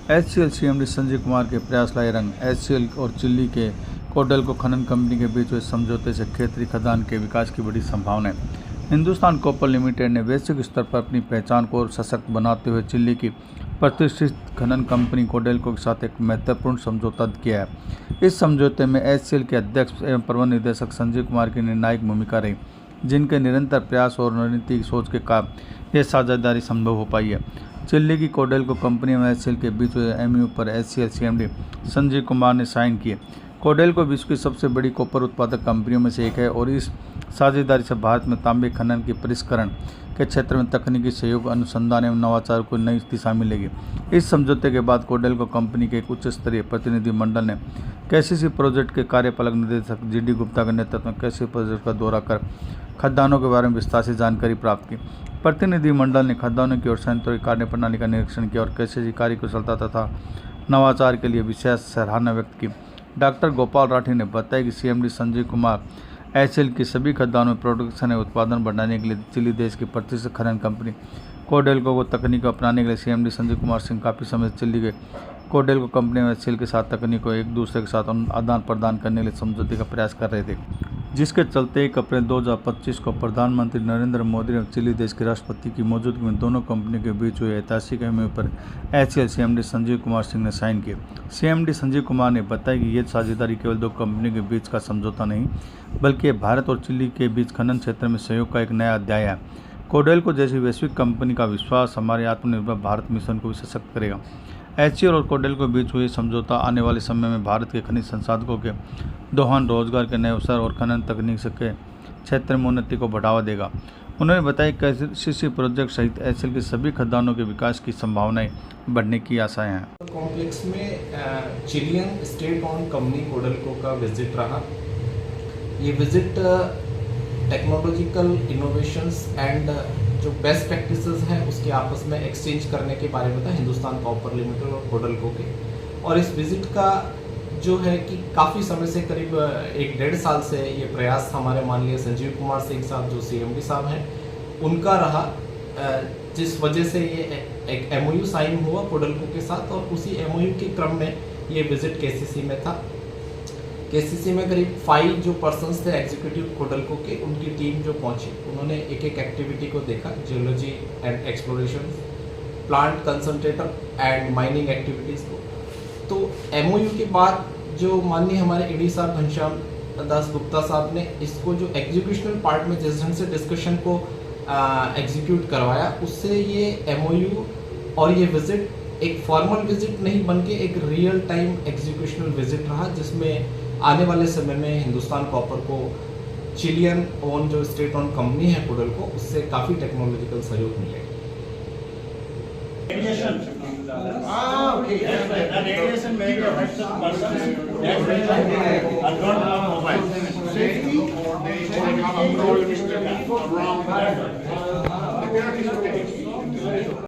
HCL CMD Sanjay Kumar के प्रयास लाए रंग। HCL और चिल्ली के कोडेल्को खनन कंपनी के बीच हुए समझौते से खेतरी खदान के विकास की बड़ी संभावना है। हिंदुस्तान कॉपर लिमिटेड ने वैश्विक स्तर पर अपनी पहचान को और सशक्त बनाते हुए चिल्ली की प्रतिष्ठित खनन कंपनी कोडेल्को के साथ एक महत्वपूर्ण समझौता किया है। इस समझौते में HCL के अध्यक्ष एवं प्रबंध निदेशक संजय कुमार की निर्णायक भूमिका रही, जिनके निरंतर प्रयास और रणनीतिक सोच के कारण यह साझेदारी संभव हो पाई है। चिल्ली की कोडेल्को कंपनी और HCL के बीच हुए MOU पर HCL CMD संजय कुमार ने साइन किए। कोडेल्को विश्व की सबसे बड़ी कॉपर उत्पादक कंपनियों में से एक है और इस साझेदारी से भारत में तांबे खनन के परिष्करण के क्षेत्र में तकनीकी सहयोग, अनुसंधान एवं नवाचार को नई दिशा मिलेगी। इस समझौते के बाद कोडेल्को कंपनी के एक उच्च स्तरीय प्रतिनिधि मंडल ने KCC प्रोजेक्ट के कार्यपालक निदेशक GD गुप्ता के नेतृत्व में KCC प्रोजेक्ट का दौरा कर खदानों के बारे में विस्तार से जानकारी प्राप्त की। प्रतिनिधि मंडल ने खदानों की ओर संयंत्रों की कार्यप्रणाली का निरीक्षण किया और KCC कार्यकुशलता तथा नवाचार के लिए विशेष सराहना व्यक्त की। डॉक्टर गोपाल राठी ने बताया कि CMD संजय कुमार HCL की सभी खदानों में प्रोडक्शन एवं उत्पादन बढ़ाने के लिए चिली देश की प्रतिष्ठित खनन कंपनी कोडेल्को को तकनीक को अपनाने के लिए CMD संजय कुमार सिंह काफ़ी समय से चिली के कोडेल्को कंपनी में HCL के साथ तकनीक को एक दूसरे के साथ आदान प्रदान करने के लिए समझौते का प्रयास कर रहे थे, जिसके चलते 1 अप्रैल 2025 को प्रधानमंत्री नरेंद्र मोदी और चिली देश के राष्ट्रपति की मौजूदगी में दोनों कंपनियों के बीच हुए ऐतिहासिक MOU पर HCL CMD संजय कुमार सिंह ने साइन किए। CMD संजय कुमार ने बताया कि ये साझेदारी केवल 2 कंपनियों के बीच का समझौता नहीं, बल्कि भारत और चिली के बीच खनन क्षेत्र में सहयोग का एक नया अध्याय है। कोडेल्को जैसी वैश्विक कंपनी का विश्वास हमारे आत्मनिर्भर भारत मिशन को भी सशक्त करेगा। HCL और कोडेल्को के बीच हुए समझौता आने वाले समय में भारत के खनिज संसाधनों के दोहन, रोजगार के नए अवसर और खनन तकनीक के क्षेत्र में उन्नति को बढ़ावा देगा। उन्होंने बताया कि KCC प्रोजेक्ट सहित HCL के सभी खदानों के विकास की संभावनाएं बढ़ने की आशाएं हैं। कॉम्प्लेक्स में चिलियन स्टेट ऑन कंपनी कोडेल्को का विजिट रहा। ये विजिट टेक्नोलॉजिकल इनोवेशंस एंड जो बेस्ट प्रैक्टिसेस हैं उसके आपस में एक्सचेंज करने के बारे में था, हिंदुस्तान कॉपर लिमिटेड और कोडेल्को के। और इस विजिट का जो है कि काफ़ी समय से, करीब 1-1.5 साल से ये प्रयास हमारे माननीय संजीव कुमार सिंह साहब जो CMD साहब हैं उनका रहा, जिस वजह से ये एक MOU साइन हुआ कोडेल्को के साथ। और उसी MOU के क्रम में ये विजिट KCC में था। KCC में करीब 5 जो पर्सन्स थे एग्जीक्यूटिव कोडेल्को के, उनकी टीम जो पहुंची, उन्होंने एक एक एक्टिविटी को देखा, geology and exploration, plant concentrator and mining activities को। तो MOU के बाद जो माननीय हमारे AD साहब घनश्याम दास गुप्ता साहब ने इसको जो एग्जीक्यूशनल पार्ट में जिस ढंग से डिस्कशन को एग्जीक्यूट करवाया, उससे ये MOU और ये विजिट एक फॉर्मल विजिट नहीं बनके एक रियल टाइम एग्जीक्यूशनल विजिट रहा, जिसमें आने वाले समय में हिंदुस्तान कॉपर को चिलियन ओन जो स्टेट ओन कंपनी है कोडेल्को, उससे काफ़ी टेक्नोलॉजिकल सहयोग मिलेगा। Safety